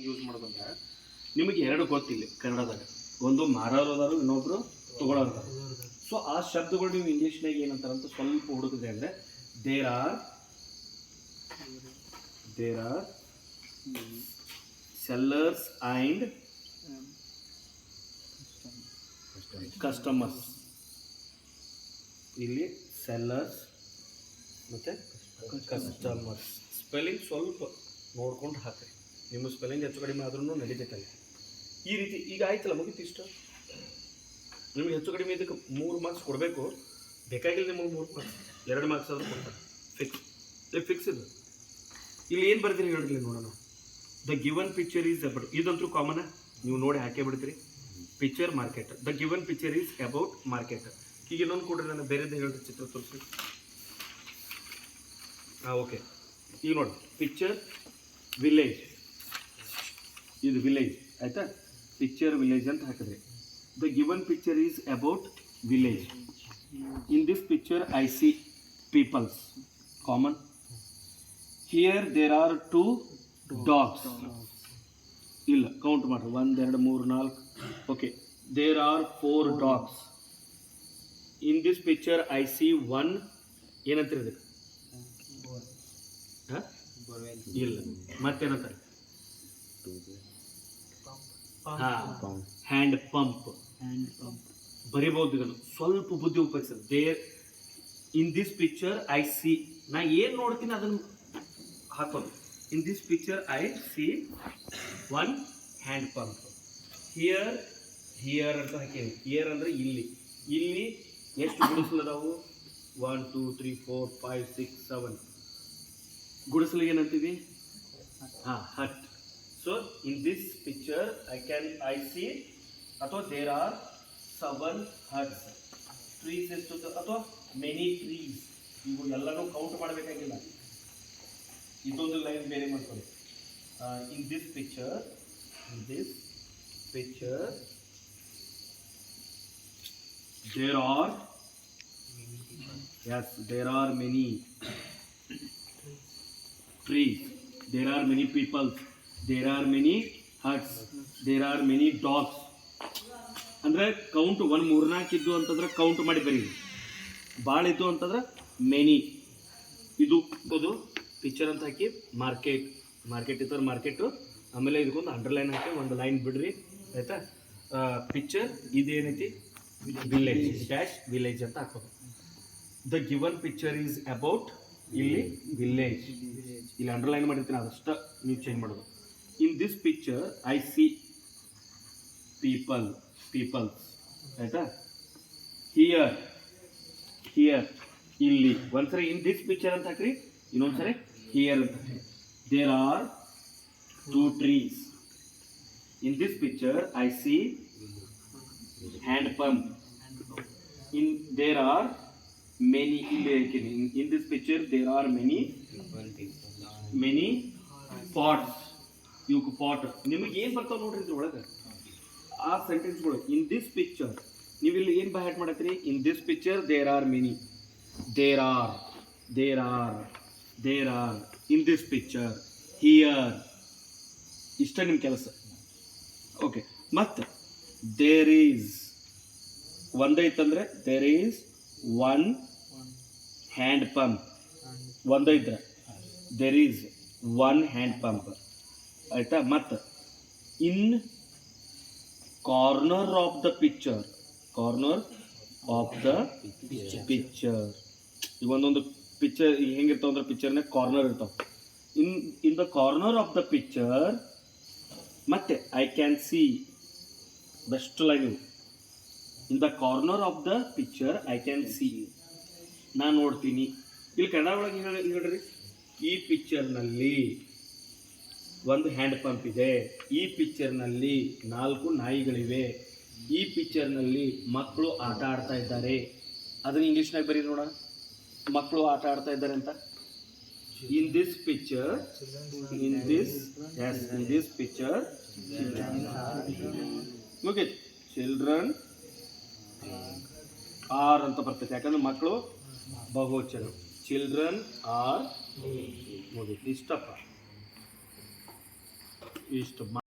Use ಮಾಡೋದಂದ್ರೆ ನಿಮಗೆ ಎರಡು ಗೊತ್ತಿಲ್ಲ ಕನ್ನಡದಾಗ, ಒಂದು ಮಾರೋರು ಇನ್ನೊಬ್ರು ತಗೊಳ್ಳೋರು. ಸೊ ಆ ಶಬ್ದಗಳು ನೀವು ಇಂಗ್ಲೀಷ್ನಾಗ ಏನಂತಾರಂತ ಸ್ವಲ್ಪ ಹುಡುಕಿದೆ ಅಂದರೆ there are sellers and customers. ಇಲ್ಲಿ ಸೆಲ್ಲರ್ಸ್ ಮತ್ತು ಕಸ್ಟಮರ್ಸ್ ಸ್ಪೆಲ್ಲಿಂಗ್ ಸ್ವಲ್ಪ ನೋಡ್ಕೊಂಡು ಹಾಕ್ರಿ. ನಿಮ್ಮ ಸ್ಪೆಲ್ಲಿಂಗ್ ಹೆಚ್ಚು ಕಡಿಮೆ ಆದ್ರೂ ನಡೀತೈತಲ್ಲ. ಈ ರೀತಿ ಈಗ ಆಯ್ತಲ್ಲ, ಮುಗಿತು ಇಷ್ಟ. ನಿಮಗೆ ಹೆಚ್ಚು ಕಡಿಮೆ ಇದಕ್ಕೆ 3 ಮಾರ್ಕ್ಸ್ ಕೊಡಬೇಕು, ಬೇಕಾಗಿಲ್ಲ ನಿಮಗೆ 3 ಮಾರ್ಕ್ಸ್, 2 ಮಾರ್ಕ್ಸ್ ಆದರೂ ಕೊಡ್ತಾರೆ. ಫಿಕ್ಸ್ ಇದು. ಇಲ್ಲಿ ಏನು ಬರ್ತೀರಿ ಹೇಳಿರಿ ನೋಡೋಣ. The given picture is about, ಇದಂತೂ ಕಾಮನ್, ನೀವು ನೋಡಿ ಹಾಕೇ ಬಿಡ್ತೀರಿ. Picture market, the given picture is about market. ಈಗ ಇನ್ನೊಂದು ಕೊಡ್ರಿ, ನಾನು ಬೇರೆದೇ ಹೇಳಿದ್ರೆ ಚಿತ್ರ ತೋರಿಸಿ. ಓಕೆ, ಈಗ ನೋಡಿ ಪಿಕ್ಚರ್ ವಿಲೇಜ್, ಇದು ವಿಲೇಜ್ ಆಯಿತಾ. ಪಿಕ್ಚರ್ ವಿಲೇಜ್ ಅಂತ ಹಾಕಿದ್ರಿ. The given picture is about village. In this picture I see peoples, common. Here there are 2 dogs. ಇಲ್ಲ, ಕೌಂಟ್ ಮಾಡ್ರಿ, 1 2 3 4. Okay, there are 4 dogs. In this picture I see 1, ಏನಂತಿರೋದು? ಇಲ್ಲ, ಮತ್ತೇನಂತಾರೆ? Hand pump ಬರಿಬಹುದು. ಇದನ್ನು ಸ್ವಲ್ಪ ಬುದ್ಧಿ ಉಪಯೋಗಿಸ. There in this picture I see, ನಾ ಏನು ನೋಡ್ತೀನಿ ಅದನ್ನು ಹಾಕೋದು. ಇನ್ this picture I see 1 hand pump. Here ಅಂತ ಹಾಕೀನಿ. ಹಿಯರ್ ಅಂದರೆ ಇಲ್ಲಿ. ಇಲ್ಲಿ ಎಷ್ಟು ಗುಡಿಸಲದಾವು? 1 2 3 4 5 6 7. ಗುಡಿಸಲಿಗೆ ಏನಂತೀವಿ? Hut. So in this picture I see, ಅಥವಾ ದೇರ್ ಆರ್ 7 ಹಟ್ಸ್. ಟ್ರೀಸ್ ಎಷ್ಟು, ಅಥವಾ ಮೆನಿ ಟ್ರೀಸ್. ಇವು ಎಲ್ಲನೂ ಕೌಂಟ್ ಮಾಡಬೇಕಾಗಿಲ್ಲ, ಇದೊಂದು ಲೈನ್ ಬೇರೆ ಮಾಡ್ಕೊಳ್ಳಿ. ಇನ್ this picture there are many trees, there are many people, there are many huts, there are many dogs. ಅಂದರೆ ಕೌಂಟ್ 1 3 4 ಇದ್ದು ಅಂತಂದ್ರೆ ಕೌಂಟ್ ಮಾಡಿ ಬರೀ. ಭಾಳ ಇದ್ದು ಅಂತಂದ್ರೆ ಮೆನಿ. ಇದು ಪಿಕ್ಚರ್ ಅಂತ ಹಾಕಿ ಮಾರ್ಕೆಟ್ ಇದ್ದರೆ ಮಾರ್ಕೆಟು. ಆಮೇಲೆ ಇದಕ್ಕೊಂದು ಅಂಡರ್ಲೈನ್ ಹಾಕಿ ಒಂದು ಲೈನ್ ಬಿಡ್ರಿ, ಆಯಿತಾ. ಪಿಕ್ಚರ್ ಇದೇನೈತಿ? ವಿಲೇಜ್ ಡ್ಯಾಶ್ ವಿಲೇಜ್ ಅಂತ ಹಾಕೋದು. The given picture is about, ಇಲ್ಲಿ ವಿಲೇಜ್, ಇಲ್ಲಿ ಅಂಡರ್ಲೈನ್ ಮಾಡಿರ್ತೀನಿ, ಅದಷ್ಟ ನೀವು ಚೇಂಜ್ ಮಾಡೋದು. In this picture I see peoples, ಆಯಿತಾ. ಹಿಯರ್ ಇಲ್ಲಿ ಒಂದ್ಸರಿ ಇನ್ ದಿಸ್ ಪಿಕ್ಚರ್ ಅಂತ ಹಾಕ್ರಿ, ಇನ್ನೊಂದ್ಸರಿ ಹಿಯರ್ ಅಂತ. There are 2 trees. In this picture I see hand pump. There are many. In this picture there are many pots. You pot. ನಿಮಗೆ ಏನು ಬರ್ತಾವೆ ನೋಡ್ರಿ ಇದ್ರ ಒಳಗೆ ಆ ಸೆಂಟೆನ್ಸ್ಗಳು. ಇನ್ ದಿಸ್ ಪಿಕ್ಚರ್ ನೀವು ಇಲ್ಲಿ ಏನು ಬೈ ಹ್ಯಾಟ್ ಮಾಡತ್ತೀರಿ? In this picture there are many, there are in this picture, here. ಇಷ್ಟ ನಿಮ್ಮ ಕೆಲಸ. ಓಕೆ, ಮತ್ತು ದೇರ್ ಈಸ್ ಒಂದೈತಂದರೆ ದೇರ್ ಈಸ್ 1 ಹ್ಯಾಂಡ್ ಪಂಪ್. ಒಂದೈದ್ರೆ ದೇರ್ ಈಸ್ 1 ಹ್ಯಾಂಡ್ ಪಂಪ್, ಆಯಿತಾ. ಮತ್ತು in corner of the picture ಈಗ ಒಂದೊಂದು ಪಿಕ್ಚರ್ ಈಗ ಹೆಂಗಿರ್ತಾವ ಅಂದ್ರೆ ಪಿಕ್ಚರ್ನಾಗ ಕಾರ್ನರ್ ಇರ್ತಾವ. In the corner of the picture, ಮತ್ತೆ I can see, best line. In the corner of the picture I can C, ನಾನು ನೋಡ್ತೀನಿ. ಇಲ್ಲಿ ಕನ್ನಡ ಒಳಗೆ ಹೇಳ್ರಿ, ಈ ಪಿಕ್ಚರ್ನಲ್ಲಿ 1 ಹ್ಯಾಂಡ್ ಪಂಪ್ ಇದೆ, ಈ ಪಿಕ್ಚರ್ನಲ್ಲಿ 4 ನಾಯಿಗಳಿವೆ, ಈ ಪಿಕ್ಚರ್ನಲ್ಲಿ ಮಕ್ಕಳು ಆಟ ಆಡ್ತಾ ಇದ್ದಾರೆ. ಅದನ್ನ ಇಂಗ್ಲೀಷ್ನಾಗ ಬರೀ ನೋಡೋಣ, ಮಕ್ಕಳು ಆಟ ಆಡ್ತಾ ಇದ್ದಾರೆ ಅಂತ. In this picture, okay, children are ಅಂತ ಬರ್ತೈತೆ, ಯಾಕಂದ್ರೆ ಮಕ್ಕಳು ಬಹುವಚನ. ಚಿಲ್ಡ್ರನ್ ಆರ್, ನೋಡಿ ಇಷ್ಟಪ್ಪ. ಇಷ್ಟು